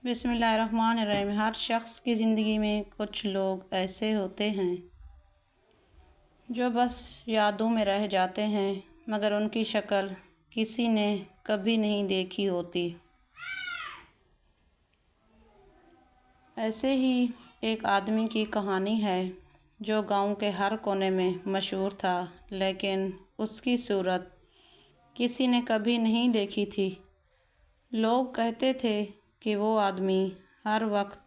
بسم اللہ الرحمن الرحیم۔ ہر شخص کی زندگی میں کچھ لوگ ایسے ہوتے ہیں جو بس یادوں میں رہ جاتے ہیں، مگر ان کی شکل کسی نے کبھی نہیں دیکھی ہوتی۔ ایسے ہی ایک آدمی کی کہانی ہے جو گاؤں کے ہر کونے میں مشہور تھا، لیکن اس کی صورت کسی نے کبھی نہیں دیکھی تھی۔ لوگ کہتے تھے کہ وہ آدمی ہر وقت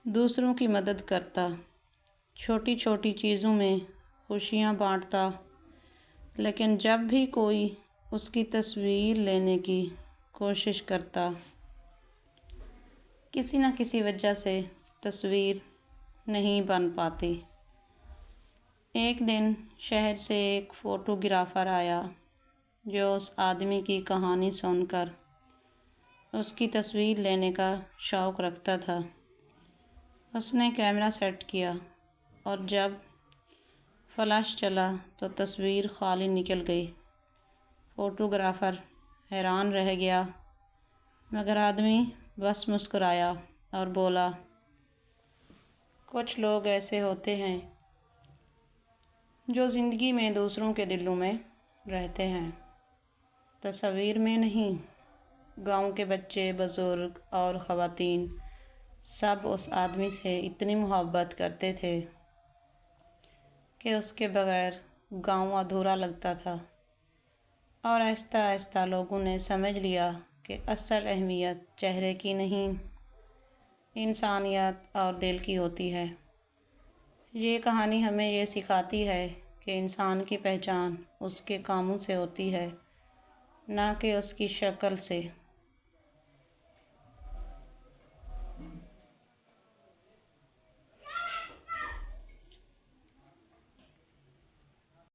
دوسروں کی مدد کرتا، چھوٹی چھوٹی چیزوں میں خوشیاں بانٹتا، لیکن جب بھی کوئی اس کی تصویر لینے کی کوشش کرتا، کسی نہ کسی وجہ سے تصویر نہیں بن پاتی۔ ایک دن شہر سے ایک فوٹوگرافر آیا جو اس آدمی کی کہانی سن کر اس کی تصویر لینے کا شوق رکھتا تھا۔ اس نے کیمرہ سیٹ کیا اور جب فلیش چلا تو تصویر خالی نکل گئی۔ فوٹوگرافر حیران رہ گیا، مگر آدمی بس مسکرایا اور بولا، کچھ لوگ ایسے ہوتے ہیں جو زندگی میں دوسروں کے دلوں میں رہتے ہیں، تصویر میں نہیں۔ گاؤں کے بچے، بزرگ اور خواتین سب اس آدمی سے اتنی محبت کرتے تھے کہ اس کے بغیر گاؤں ادھورا لگتا تھا، اور آہستہ آہستہ لوگوں نے سمجھ لیا کہ اصل اہمیت چہرے کی نہیں، انسانیت اور دل کی ہوتی ہے۔ یہ کہانی ہمیں یہ سکھاتی ہے کہ انسان کی پہچان اس کے کاموں سے ہوتی ہے، نہ کہ اس کی شکل سے۔